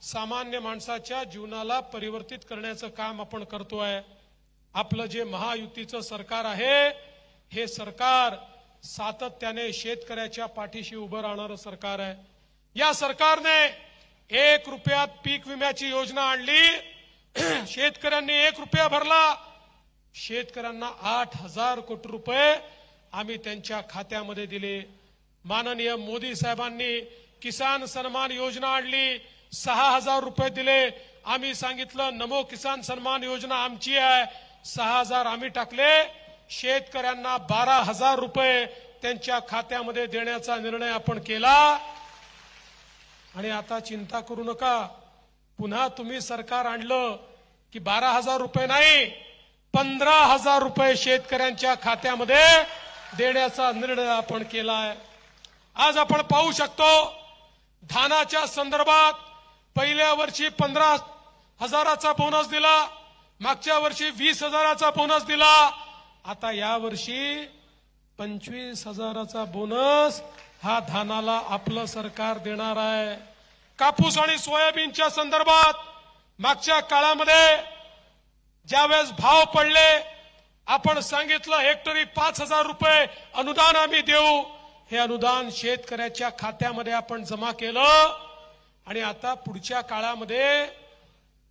सामान्य माणसाच्या जीवनाला परिवर्तित करण्याचं काम आपण करतोय। आपलं जे महायुतीचं सरकार आहे हे सरकार सातत्याने शेतकऱ्याच्या पाठीशी उभं राहणारं सरकार आहे। या सरकारने 1 रुपयात पीक विम्याची योजना आणली, शेतकऱ्यांनी 1 रुपया भरला, शेतकऱ्यांना 8,000 कोटी रुपये आम्ही त्यांच्या खात्यामध्ये दिले। माननीय मोदी साहेबांनी किसान सन्मान योजना आणली, 6,000 रुपये दिले। आम्ही सांगितलं नमो किसान सन्मान योजना आमची आहे, 6,000 आम्ही टाकले। शेतकऱ्यांना 12,000 रुपये त्यांच्या खात्यामध्ये देण्याचा निर्णय आपण केला। आणि आता चिंता करू नका, पुन्हा तुम्ही सरकार आणलं की 12,000 रुपये नाही, 15,000 रुपये शेतकऱ्यांच्या खात्यामध्ये देण्याचा निर्णय आपण केलाय। आज आपण पाहू शकतो धानाच्या संदर्भात पहिल्या वर्षी 15,000चा बोनस दिला, मागच्या वर्षी 20,000चा बोनस दिला, आता या वर्षी 25,000चा बोनस हा धानाला आपलं सरकार देणार आहे। कापूस आणि सोयाबीनच्या संदर्भात मागच्या काळामध्ये ज्यावेळेस भाव पडले आपण सांगितलं हेक्टरी 5,000 रुपये अनुदान आम्ही देऊ। हे अनुदान शेतकऱ्याच्या खात्यामध्ये आपण जमा केलं आणि आता पुढच्या काळामध्ये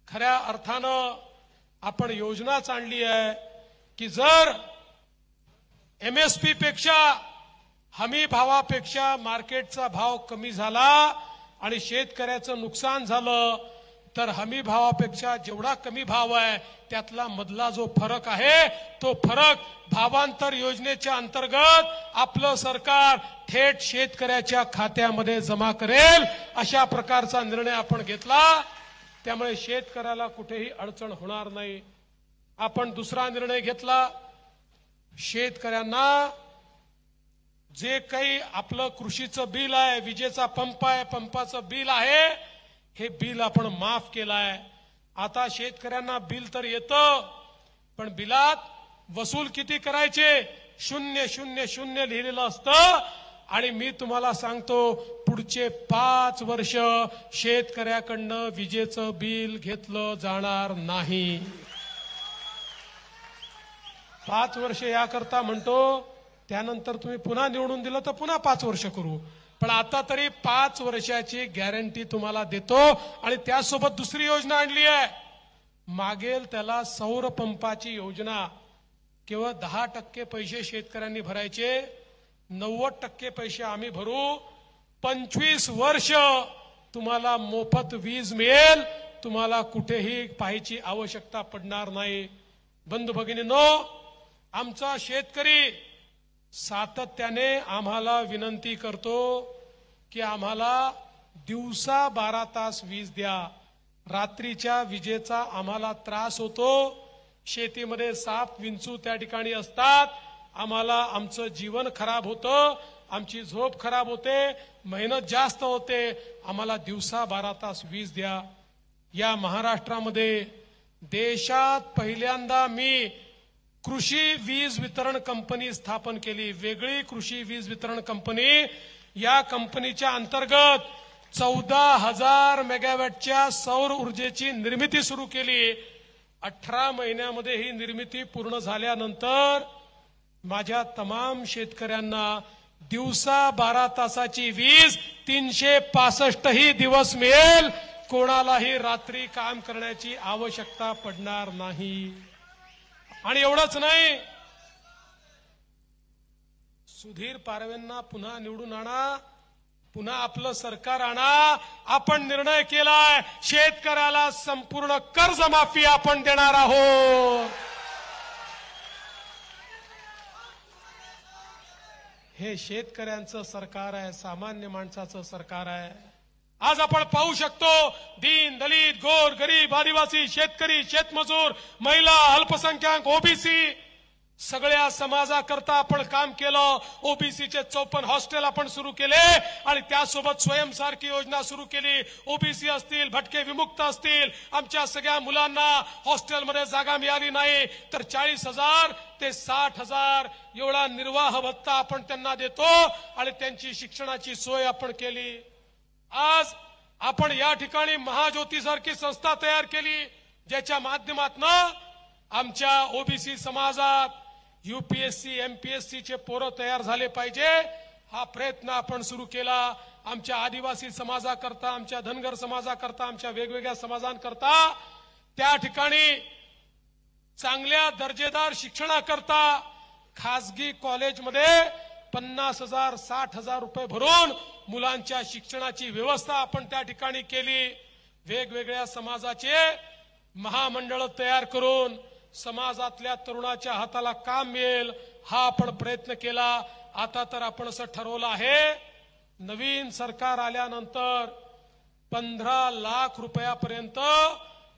खऱ्या अर्थानं आपण योजनाच आणली आहे की जर MSP पेक्षा हमी भावापेक्षा मार्केटचा भाव कमी झाला आणि शेतकऱ्याचं नुकसान झालं तर हमी भावापेक्षा जेवढा कमी भाव आहे त्यातला मधला जो फरक आहे तो फरक भावांतर योजनेच्या अंतर्गत आपलं सरकार थेट शेतकऱ्याच्या खात्यामध्ये जमा करेल, अशा प्रकारचा निर्णय आपण घेतला। त्यामुळे शेतकऱ्याला कुठेही अडचण होणार नाही। आपण दुसरा निर्णय घेतला, शेतकऱ्यांना जे काही आपलं कृषीचं बिल आहे, विजेचा पंप आहे, पंपाचं बिल आहे, हे बिल आपण माफ केलाय। आता शेतकऱ्यांना बिल तर येतं पण बिलात वसूल किती करायचे 000 लिहिलेलं असतं आणि मी तुम्हाला सांगतो पुढचे 5 वर्ष शेतकऱ्याकडनं विजेचं बिल घेतलं जाणार नाही। 5 वर्ष याकरता म्हणतो, त्यानंतर तुम्ही पुन्हा निवडून दिलं तर पुन्हा 5 वर्ष करू, पण आता तरी 5 वर्षाची गॅरंटी तुम्हाला देतो। आणि त्यासोबत दुसरी योजना आणली आहे, मागेल त्याला सौर पंपाची योजना। केवळ 10% पैसे शेतकऱ्यांनी भरायचे, 90% पैसे आम्ही भरू, 25 वर्ष तुम्हाला मोफत वीज मिळेल, तुम्हाला कुठेही पाहायची आवश्यकता पडणार नाही। बंधू भगिनींनो, आमचा शेतकरी सातत्याने आम्हाला विनंती करतो की आम्हाला दिवसा 12 तास वीज द्या, रात्रीच्या विजेचा आम्हाला त्रास होतो, शेतीमध्ये साप विंचू त्या ठिकाणी असतात, आम्हाला आमचं जीवन खराब होतं, आमची झोप खराब होते, मेहनत जास्त होते, आम्हाला दिवसा 12 तास वीज द्या। या महाराष्ट्रामध्ये देशात पहिल्यांदा मी कृषी वीज वितरण कंपनी स्थापन केली, वेगळी कृषी वीज वितरण कंपनी। या कंपनीच्या अंतर्गत 14,000 मेगावॅटच्या सौर ऊर्जेची निर्मिती सुरू केली। 18 महिन्यामध्ये ही निर्मिती पूर्ण झाल्यानंतर माझ्या तमाम शेतकऱ्यांना दिवसा 12 तासाची वीज 365 दिवस मिळेल, कोणालाही रात्री काम करण्याची आवश्यकता पडणार नाही। आणि एवढंच नाही, सुधीर पारवेंना पुन्हा निवडून आणा, पुन्हा आपलं सरकार आणा। आपण निर्णय केलाय शेतकऱ्याला संपूर्ण कर्जमाफी आपण देणार आहोत। हे शेतकऱ्यांचं सरकार आहे, सामान्य माणसाचं सरकार आहे। आज आपण पाहू शकतो दीन दलित गोर गरीब आदिवासी शेतकरी शेतमजूर महिला अल्पसंख्याक ओबीसी सगळ्या समाजाकरता आपण काम केलं। ओबीसीचे 54 हॉस्टेल आपण सुरू केले आणि त्यासोबत स्वयंसारखी योजना सुरू केली। ओबीसी असतील, भटके विमुक्त असतील, आमच्या सगळ्या मुलांना हॉस्टेलमध्ये जागा मिळाली नाही तर 40,000 ते 60,000 एवढा निर्वाह भत्ता आपण त्यांना देतो आणि त्यांची शिक्षणाची सोय आपण केली। आज आपण या ठिकाणी महाज्योती सारखी संस्था तयार केली, ज्याच्या माध्यमातून आमच्या ओबीसी समाजात यूपीएससी एमपीएससी चे पोरं तयार झाले पाहिजे, हा प्रयत्न आपण सुरू केला. आमच्या आदिवासी समाजाकरता, आमच्या धनगर समाजाकरता, आमच्या वेगवेगळ्या समाजांकरता त्या ठिकाणी चांगल्या दर्जेदार शिक्षणाकरता खासगी कॉलेजमध्ये 50,000 60,000 रुपये भरून मुलांच्या शिक्षणाची व्यवस्था आपण त्या ठिकाणी केली. वेगवेगळ्या समाजाचे महामंडळ तयार करून समाजातल्या तरुणाच्या हाताला काम मिळेल, हा आपण प्रयत्न केला. आता तर आपण असं ठरवलं आहे, नवीन सरकार आल्यानंतर 15 लाख रुपयापर्यंत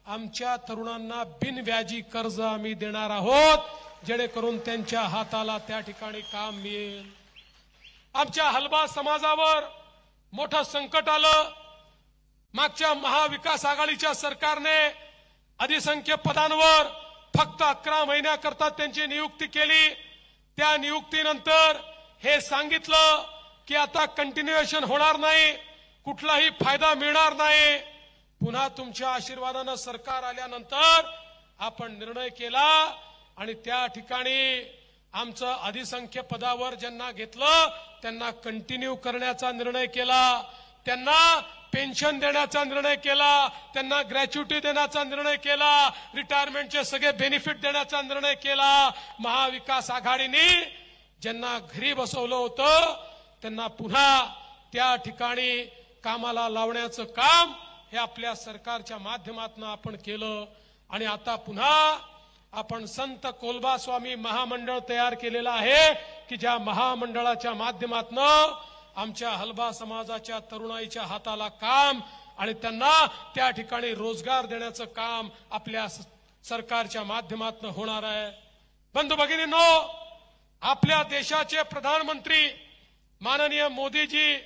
आमच्या तरुणांना बिनव्याजी कर्ज आम्ही देणार आहोत, जेणेकरून त्यांच्या हाताला त्या ठिकाणी काम मिळेल. आमच्या हलबा समाजावर मोठं संकट आलं. मागच्या महाविकास आघाडीच्या सरकारने अधिसंख्य पदांवर फक्त 11 महिन्याकरता त्यांची नियुक्ती केली. त्या नियुक्तीनंतर हे सांगितलं की आता कंटिन्युएशन होणार नाही, कुठलाही फायदा मिळणार नाही. पुन्हा तुमच्या आशीर्वादानं सरकार आल्यानंतर आपण निर्णय केला आणि त्या ठिकाणी आमचं अधिसंख्य पदावर ज्यांना घेतलं त्यांना कंटिन्यू करण्याचा निर्णय केला, त्यांना पेन्शन देण्याचा निर्णय केला, त्यांना ग्रॅच्युटी देण्याचा निर्णय केला, रिटायरमेंटचे सगळे बेनिफिट देण्याचा निर्णय केला. महाविकास आघाडीने ज्यांना घरी बसवलं होतं त्यांना पुन्हा त्या ठिकाणी कामाला लावण्याचं काम हे आपल्या सरकारच्या माध्यमातून आपण केलं. आणि आता पुन्हा आपण संत कोलबा स्वामी महामंडळ तयार केलेलं आहे की ज्या महामंडळाच्या माध्यमातून आमच्या हलबा समाजाच्या तरुणाईच्या हाताला काम आणि त्यांना त्या ठिकाणी रोजगार देण्याचं काम आपल्या सरकारच्या माध्यमातून होणार आहे. बंधू भगिनींनो, आपल्या देशाचे प्रधानमंत्री माननीय मोदीजी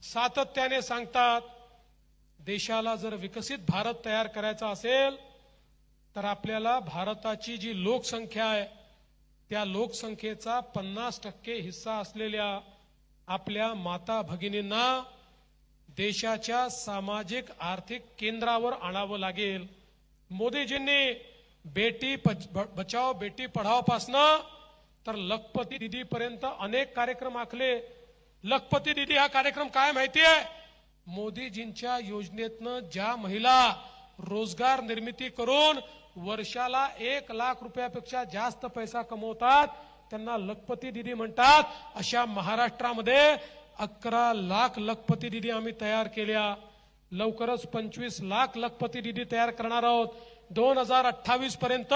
सातत्याने सांगतात, देशाला जर विकसित भारत तयार करायचा असेल तर आपल्याला भारताची जी लोकसंख्या आहे त्या लोकसंख्येचा 50% हिस्सा असलेल्या आपल्या माता भगिनींना देशाच्या सामाजिक आर्थिक केंद्रावर आणावं लागेल. मोदीजींनी बेटी बचाओ बेटी पढाओ पासनं तर लखपती दीदी पर्यंत अनेक कार्यक्रम आखले. लखपती दीदी हा कार्यक्रम काय माहितीये? मोदीजींच्या योजनेतनं ज्या महिला रोजगार निर्मिती करून वर्षाला 1 लाख रुपयापेक्षा जास्त पैसा कमवतात त्यांना लखपती दीदी म्हणतात. अशा महाराष्ट्रामध्ये 11 लाख लखपती दीदी आम्ही तयार केल्या. लवकरच 25 लाख लखपती दीदी तयार करणार आहोत. 2028 पर्यंत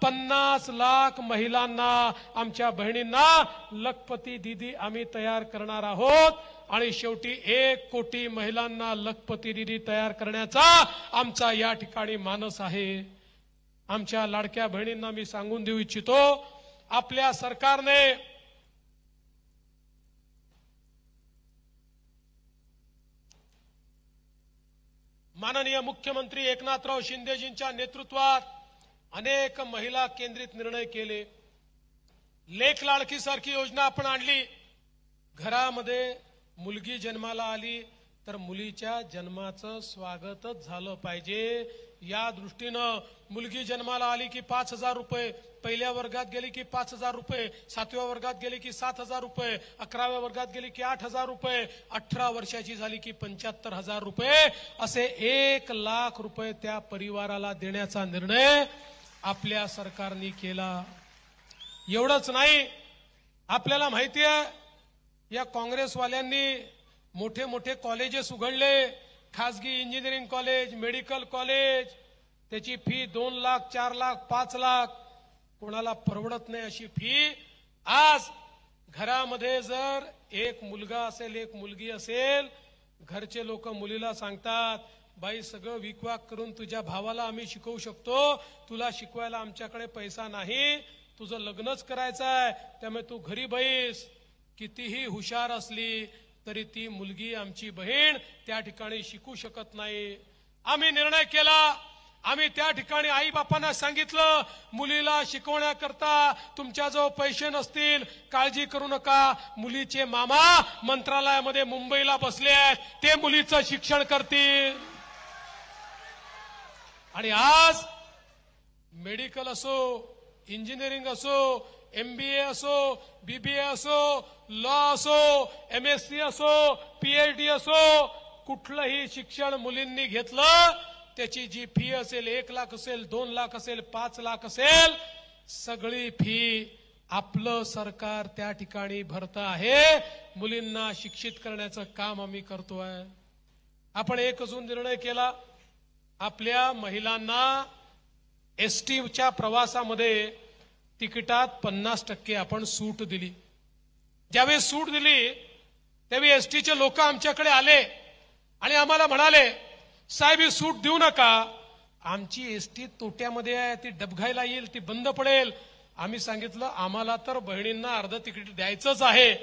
50 लाख महिलांना, आमच्या बहिणींना लखपती दीदी आम्ही तयार करणार आहोत. आणि शेवटी 1 कोटी महिलांना लखपती दीदी तयार करण्याचा आमचा या ठिकाणी मानस आहे. आमच्या लाडक्या बहिणींना मी सांगून देऊ इच्छितो, आपल्या सरकारने माननीय मुख्यमंत्री एकनाथराव शिंदेजींच्या नेतृत्वात अनेक महिला केंद्रित निर्णय केले. लेक लाडकी सारखी योजना आपण आणली. घरामध्ये मुलगी जन्माला आली तर मुलीच्या जन्माचं स्वागतच झालं पाहिजे. या दृष्टीनं मुलगी जन्माला आली की 5,000 रुपये, पहिल्या वर्गात गेली की 5,000 रुपये, 7व्या वर्गात गेली की 7,000 रुपये, 11व्या वर्गात गेली की 8,000 रुपये, 18 वर्षाची झाली की 75,000 रुपये, असे 1 लाख रुपये त्या परिवाराला देण्याचा निर्णय आपल्या सरकारने केला. एवढंच नाही, आपल्याला माहिती आहे या काँग्रेसवाल्यांनी मोठे मोठे कॉलेजेस उघडले, खासगी इंजिनिअरिंग कॉलेज, मेडिकल कॉलेज, त्याची फी 2 लाख 4 लाख 5 लाख, कोणाला परवडत नाही अशी फी. आज घरामध्ये जर एक मुलगा असेल एक मुलगी असेल, घरचे लोक मुलीला सांगतात, बाई सगळं विकवाक करून तुझ्या भावाला आम्ही शिकवू शकतो, तुला शिकवायला आमच्याकडे पैसा नाही, तुझं लग्नच करायचं आहे, त्यामुळे तू घरी बैस. कितीही हुशार असली तरी ती मुलगी आमची बहीण त्या ठिकाणी शिकू शकत नाही. आम्ही निर्णय केला आम्ही त्या ठिकाणी आई बापांना सांगितलं, मुलीला शिकवण्याकरता तुमच्याजवळ पैसे नसतील, काळजी करू नका, मुलीचे मामा मंत्रालयामध्ये मुंबईला बसले आहेत, ते मुलीचं शिक्षण करतील. आणि आज मेडिकल असो, इंजिनिअरिंग असो, MBA असो, BBA असो, लॉ असो, MSc असो, PhD असो, कुठलंही शिक्षण मुलींनी घेतलं त्याची जी फी असेल 1 लाख असेल, 2 लाख असेल, 5 लाख असेल, सगळी फी आपलं सरकार त्या ठिकाणी भरतं आहे. मुलींना शिक्षित करण्याचं काम आम्ही करतोय. आपण एक अजून निर्णय केला, आपल्या महिलांना एसटीच्या प्रवासामध्ये तिकिटात 50% आपण सूट दिली. ज्यावेळी सूट दिली त्यावेळी एसटीचे लोक आमच्याकडे आले आणि आम्हाला म्हणाले, साहेब ही सूट देऊ नका, आमची एसटी तोट्यामध्ये आहे, ती डबघाईला येईल, ती बंद पडेल. आम्ही सांगितलं, आम्हाला तर बहिणींना अर्ध तिकीट द्यायचंच आहे,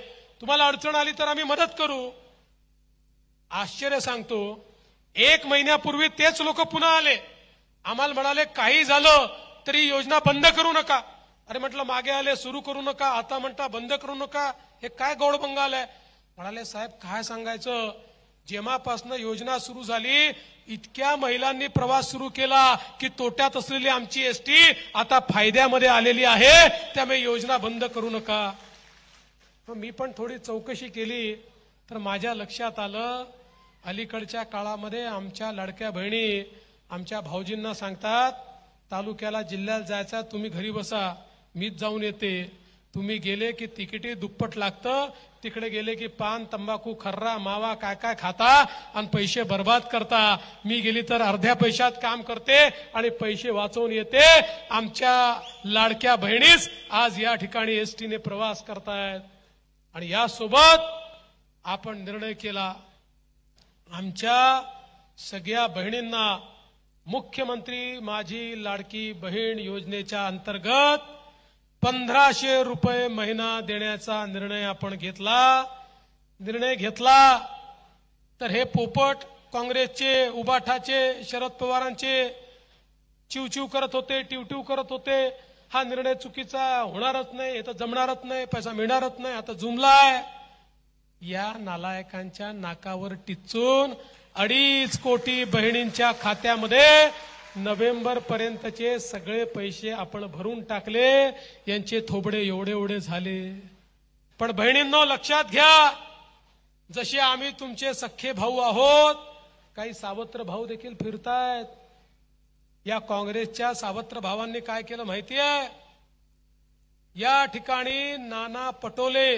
तुम्हाला अडचण आली तर आम्ही मदत करू. आश्चर्य सांगतो, 1 महिन्यापूर्वी तेच लोक पुन्हा आले, आम्हाला म्हणाले काही झालं तरी योजना बंद करू नका. अरे म्हटलं, मागे आले सुरू करू नका, आता म्हणता बंद करू नका, हे काय गौडबंगाल आहे. म्हणाले, साहेब काय सांगायचं, जेव्हापासून योजना सुरू झाली इतक्या महिलांनी प्रवास सुरू केला की तोट्यात असलेली आमची एसटी आता फायद्यामध्ये आलेली आहे, त्यामुळे योजना बंद करू नका. मी पण थोडी चौकशी केली तर माझ्या लक्षात आलं, अलीकडच्या काळामध्ये आमच्या लाडक्या बहिणी आमच्या भाऊजींना सांगतात, तालुक्याला जिल्ह्यात जायचा, तुम्ही घरी बसा, मीच जाऊन येते. तुम्ही गेले की तिकीटी दुप्पट लागतं, तिकडे गेले की पान, तंबाखू, खर्रा, मावा काय काय खाता आणि पैसे बर्बाद करता. मी गेली तर अर्ध्या पैशात काम करते आणि पैसे वाचवून येते. आमच्या लाडक्या बहिणीच आज या ठिकाणी एसटीने प्रवास करतायत. आणि यासोबत आपण निर्णय केला, आमच्या सगळ्या बहिणींना मुख्यमंत्री माझी लाडकी बहीण योजनेच्या अंतर्गत 1500 रुपये महिना देण्याचा निर्णय आपण घेतला. निर्णय घेतला तर हे पोपट काँग्रेसचे, उबाठाचे, शरद पवारांचे चिवचिव करत होते, टिवटिव करत होते, हा निर्णय चुकीचा, होणारच नाही, तर जमणारच नाही, पैसा मिळणारच नाही, आता जुमलाय. या नालायकांच्या नाकावर टिचून 2.5 कोटी बहिणींच्या खात्यामध्ये नोव्हेंबर पर्यंतचे सगळे पैसे आपण भरून टाकले. यांचे थोबडे एवढे एवढे झाले. पण बहिणींनो लक्षात घ्या, जसे आम्ही तुमचे सख्खे भाऊ आहोत, काही सावत्र भाऊ देखील फिरतायत. या काँग्रेसच्या सावत्र भावांनी काय केलं माहितीये, या ठिकाणी नाना पटोले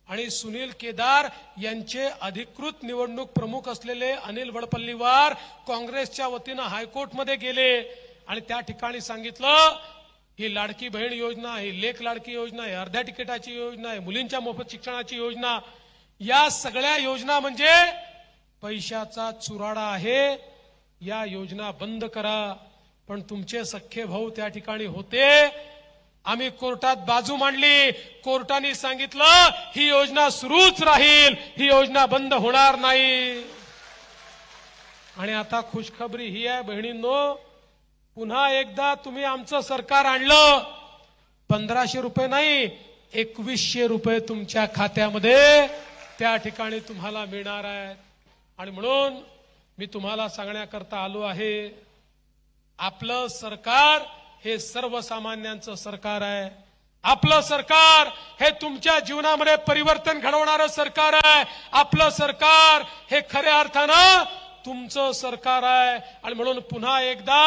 आणि सुनील केदार यांचे अधिकृत निवडणूक प्रमुख असलेले अनिल वडपल्लीवार काँग्रेसच्या वतीनं हायकोर्टमध्ये गेले आणि त्या ठिकाणी सांगितलं, ही लाडकी बहीण योजना, ही लेक लाडकी योजना, ही अर्ध्या तिकिटाची योजना, ही मुलींच्या मोफत शिक्षणाची योजना, या सगळ्या योजना म्हणजे पैशाचा चुराडा आहे. या योजना बंद करा. पण तुमचे सख्खे भाऊ त्या ठिकाणी होते. आम्ही कोर्टात बाजू मांडली. कोर्टाने सांगितलं ही योजना सुरूच राहील, ही योजना बंद होणार नाही. आणि आता खुशखबरी ही आहे बहिणींनो, पुन्हा एकदा तुम्ही आमचं सरकार आणलं, 1500 रुपये नाही 2100 रुपये तुमच्या खात्यामध्ये त्या ठिकाणी तुम्हाला मिळणार आहेत. आणि म्हणून मी तुम्हाला सांगण्याकरता आलो आहे, आपलं सरकार हे सर्वसामान्यांचं सरकार आहे. आपलं सरकार हे तुमच्या जीवनामध्ये परिवर्तन घडवणारं सरकार आहे. आपलं सरकार हे खऱ्या अर्थानं तुमचं सरकार आहे. आणि म्हणून पुन्हा एकदा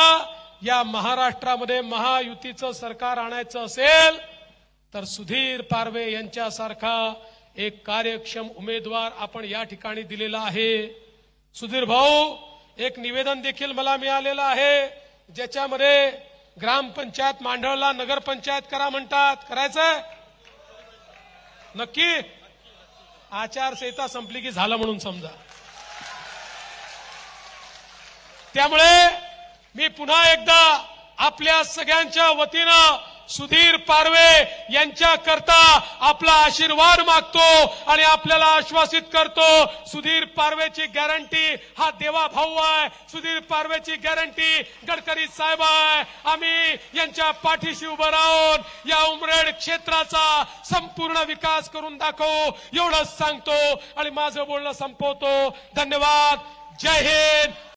या महाराष्ट्रामध्ये महायुतीचं सरकार आणायचं असेल तर सुधीर पारवे यांच्यासारखा एक कार्यक्षम उमेदवार आपण या ठिकाणी दिलेला आहे. सुधीर भाऊ, एक निवेदन देखील मला मिळालेलं आहे, ज्याच्यामध्ये ग्रामपंचायत मांडळला नगरपंचायत करा म्हणतात. करायचंय नक्की? आचारसंहिता संपली की झालं म्हणून समजा. त्यामुळे मी पुन्हा एकदा आपल्या सगळ्यांच्या वतीनं सुधीर पारवे यांच्या करता आपला आशीर्वाद मागतो आणि आपल्याला आश्वासित करतो, सुधीर पारवेची गॅरंटी हा देवा भाऊ आहे, सुधीर पारवेची गॅरंटी गडकरी साहेब आहे. आम्ही यांच्या पाठीशी उभं राहून या उमरेड क्षेत्राचा संपूर्ण विकास करून दाखवू एवढंच सांगतो आणि माझं बोलणं संपवतो. धन्यवाद. जय हिंद.